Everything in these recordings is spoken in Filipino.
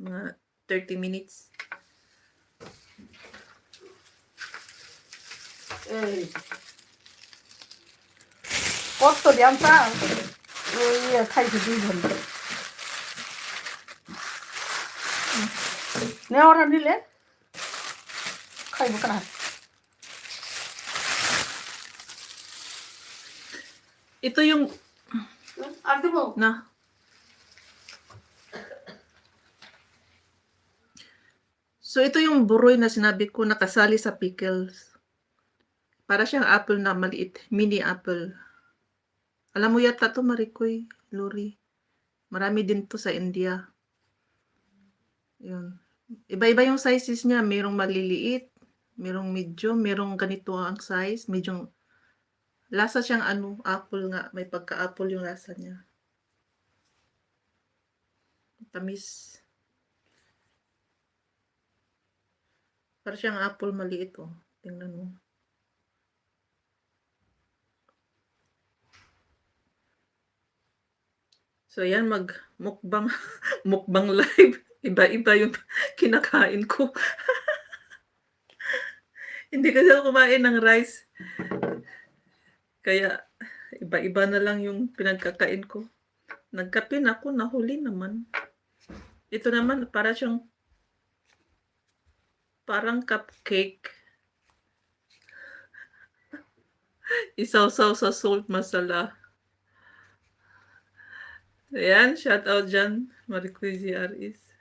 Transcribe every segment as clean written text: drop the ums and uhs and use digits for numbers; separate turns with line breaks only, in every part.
Mga 30 minutes.
কত দিয়ামটা ওই খাইছি 2 ঘন্টা নেওয়াটা নিলে খাইব কেন
Ito yung
R Dev
na. So ito yung buroy na sinabi ko nakasali sa pickles. Para siyang apple na maliit, mini apple. Alam mo yata to, Maricoy, Lori. Marami din to sa India. Yun. Iba-iba yung sizes niya. Merong maliliit, merong medium, merong ganito ang size. Medyo lasa siyang apple nga. May pagka-apple yung lasa niya. Tamis. Para siyang apple maliit, oh. Tingnan mo. So, yan, mag-mukbang mukbang live. Iba-iba yung kinakain ko. Hindi kasi ako kumain ng rice. Kaya, iba-iba na lang yung pinagkakain ko. Nagkape na ako, nahuli naman. Ito naman, para siyang parang cupcake. Isaw-saw sa salt masala. Ayan, shout out dyan, Maricoy GRS.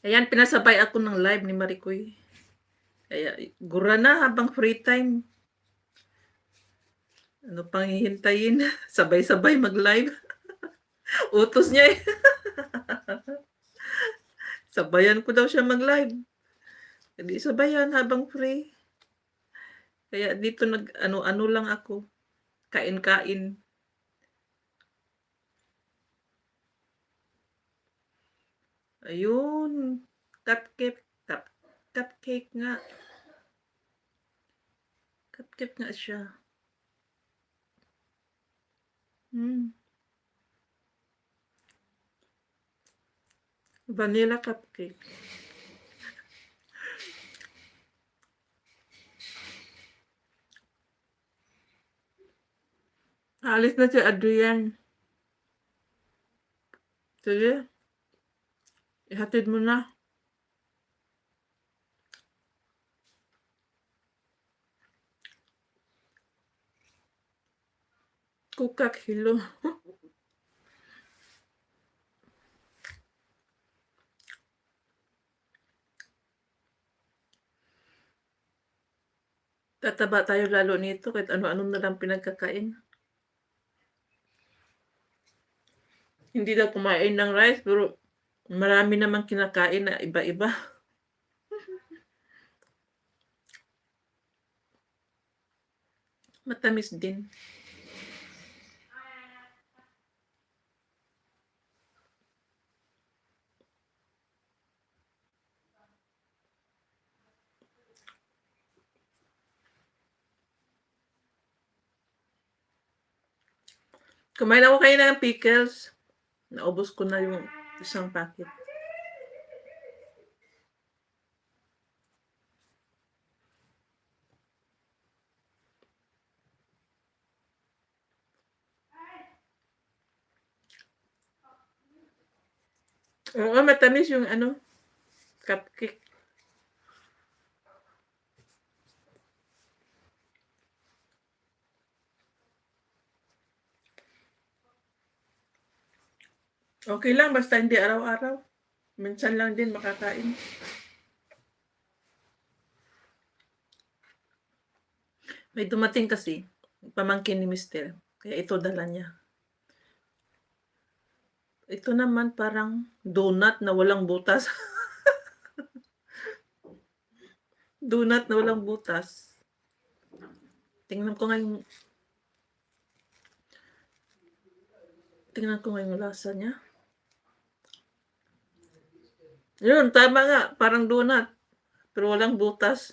Ayan, pinasabay ako ng live ni Maricoy. Kaya, gura na habang free time. Ano pang hihintayin? Sabay-sabay mag-live. Utos niya eh. Sabayan ko daw siya mag-live. Hindi sabayan habang free. Kaya dito ano lang ako. Kain-kain. Ayun. Cupcake nga. Cupcake nga siya. Vanilla cupcake. Alis na si Adrian. Sige. Ihatid mo na. Kuka kilo. Tataba tayo lalo nito kahit ano-ano na lang pinagkakain. Hindi daw kumain ng rice pero marami namang kinakain na iba-iba. Matamis din. Kumain ako kayo ng pickles. Naubos ko na yung isang packet. Oo, matamis yung cupcake. Okay lang, basta hindi araw-araw. Minsan lang din makakain. May dumating kasi, pamangkin ni Mister. Kaya ito dala niya. Ito naman parang donut na walang butas. Donut na walang butas. Tingnan ko nga yung lasa niya. Yun, tama nga. Parang donut. Pero walang butas.